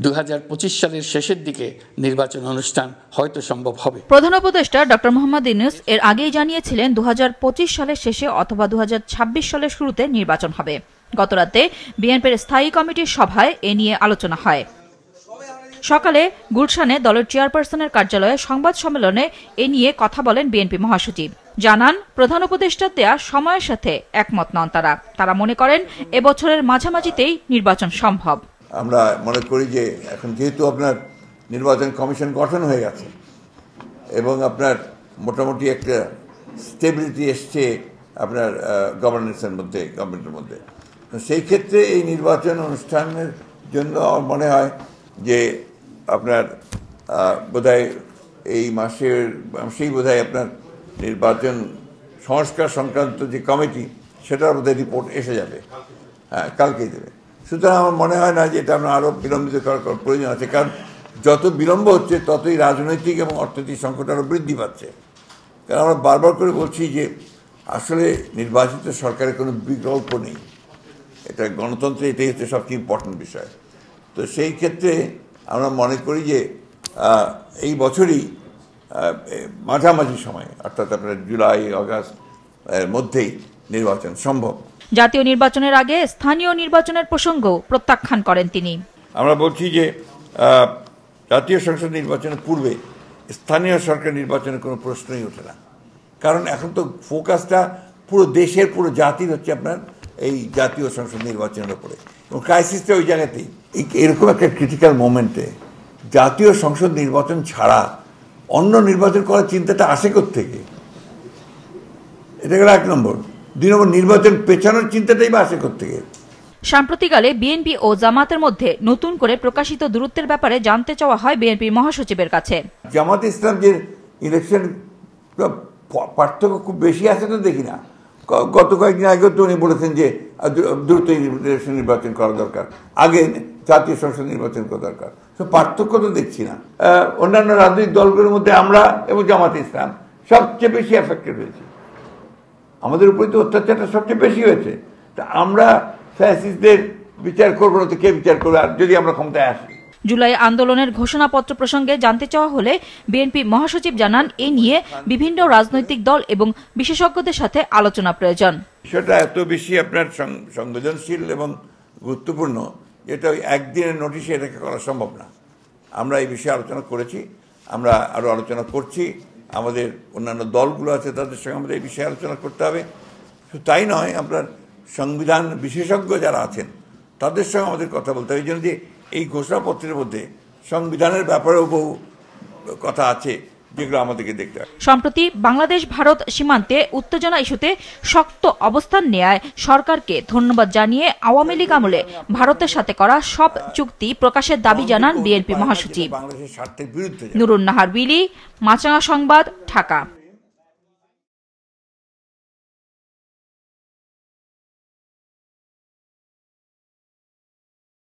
2025 সালের শেষের দিকে নির্বাচন অনুষ্ঠান হয়তো সম্ভব হবে। প্রধান উপদেষ্টা ডক্টর মোহাম্মদ ইউনূস এর আগেই জানিয়েছিলেন 2025 সালের শেষে অথবা 2026 সালের শুরুতে নির্বাচন হবে। গতরাতে বিএনপির স্থায়ী কমিটির সভায় এ নিয়ে আলোচনা হয়। সকালে গুলশানে দলের চেয়ারপারসনের কার্যালয়ে সংবাদ সম্মেলনে এ নিয়ে কথা বলেন বিএনপি মহাসচিব। জানান, প্রধান উপদেষ্টার দেয়া সময়ের সাথে একমত নন তারা মনে করেন এবছরের মাঝামাঝিতেই নির্বাচন সম্ভব। আমরা মনে করি যে এখন যেহেতু আপনার নির্বাচন কমিশন গঠন হয়ে গেছে এবং আপনার মোটামুটি একটা স্টেবিলিটি এসছে আপনার গভর্নেন্সের মধ্যে, গভর্নমেন্টের মধ্যে, সেই ক্ষেত্রে এই নির্বাচন অনুষ্ঠানের জন্য আমার মনে হয় যে আপনার বোধহয় এই মাসেই বোধহয় আপনার নির্বাচন সংস্কার সংক্রান্ত যে কমিটি সেটার বোধহয় রিপোর্ট এসে যাবে, কালকেই দেবে। সুতরাং আমার মনে হয় না যে এটা আমরা আরও বিলম্বিত করার প্রয়োজন আছে, কারণ যত বিলম্ব হচ্ছে ততই রাজনৈতিক এবং অর্থনৈতিক সংকট আরও বৃদ্ধি পাচ্ছে। কারণ আমরা বারবার করে বলছি যে আসলে নির্বাচিত সরকারের কোনো বিকল্প নেই, এটা গণতন্ত্রে এটাই হচ্ছে সবচেয়ে ইম্পর্টেন্ট বিষয়। তো সেই ক্ষেত্রে আমরা মনে করি যে এই বছরই মাঝামাঝি সময় অর্থাৎ আপনার জুলাই আগস্ট এর মধ্যেই নির্বাচন সম্ভব। জাতীয় নির্বাচনের আগে স্থানীয় নির্বাচনের প্রসঙ্গ প্রত্যাখ্যান করেন তিনি। আমরা বলছি যে জাতীয় সংসদ নির্বাচনের পূর্বে স্থানীয় সরকার নির্বাচনের কোনো প্রশ্নই ওঠে না, কারণ এখন তো ফোকাসটা পুরো দেশের, পুরো জাতির হচ্ছে আপনার এই জাতীয় সংসদ নির্বাচনের উপরে, এবং ক্রাইসিসটা ওই জায়গাতেই। এরকম একটা ক্রিটিক্যাল মোমেন্টে জাতীয় সংসদ নির্বাচন ছাড়া অন্য নির্বাচন করার চিন্তাটা আসে কোত্থেকে? এটা গেল 1 নম্বর। 2 নম্বর, নির্বাচন পেছানোর চিন্তাটাই বা আসে কোত্থেকে? সাম্প্রতিককালে বিএনপি ও জামাতের মধ্যে নতুন করে প্রকাশিত দূরত্বের ব্যাপারে জানতে চাওয়া হয় বিএনপি মহাসচিবের কাছে। জামাত ইসলাম যে ইলেকশন পার্থক্য খুব বেশি আছে তো দেখি না। গত কয়েকদিন আগেও তো উনি বলেছেন যে দ্রুত ইলেকশন নির্বাচন করা দরকার, আগে জাতীয় সংসদ নির্বাচন করা দরকার। তো পার্থক্য তো দেখছি না। অন্যান্য রাজনৈতিক দলগুলোর মধ্যে আমরা এবং জামাত ইসলাম সবচেয়ে বেশি এফেক্টেড হয়েছি, আমাদের উপরে তো অত্যাচারটা সবচেয়ে বেশি হয়েছে। তা আমরা ফ্যাসিস্টদের বিচার করবো না তো কে বিচার করবে, আর যদি আমরা ক্ষমতায় আসি? জুলাই আন্দোলনের ঘোষণাপত্র প্রসঙ্গে জানতে চাওয়া হলে বিএনপি মহাসচিব জানান, এ নিয়ে বিভিন্ন রাজনৈতিক দল এবং বিশেষজ্ঞদের সাথে আলোচনা প্রয়োজন। সেটা এত বেশি আপনার সংবেদনশীল এবং গুরুত্বপূর্ণ, যেটা ওই একদিনের নোটিশে এটাকে করা সম্ভব না। আমরা এই বিষয়ে আলোচনা করেছি, আমরা আরও আলোচনা করছি, আমাদের অন্যান্য দলগুলো আছে তাদের সঙ্গে আমাদের এই বিষয়ে আলোচনা করতে হবে। শুধু তাই নয়, আপনার সংবিধান বিশেষজ্ঞ যারা আছেন তাদের সঙ্গে আমাদের কথা বলতে হবে, এই জন্য যে এই ঘোষণাপত্রের মধ্যে সংবিধানের ব্যাপারেও বহু কথা আছে যেগুলো আমাদেরকে দেখতে হবে। সম্প্রতি বাংলাদেশ ভারত সীমান্তে উত্তেজনা ইস্যুতে শক্ত অবস্থান নেয়ায় সরকারকে ধন্যবাদ জানিয়ে আওয়ামী লীগ আমলে ভারতের সাথে করা সব চুক্তি প্রকাশের দাবি জানান বিএনপি মহাসচিব। বাংলাদেশের স্বার্থের বিরুদ্ধে। নুরুন নাহার উইলি, মাছরাঙা সংবাদ, ঢাকা।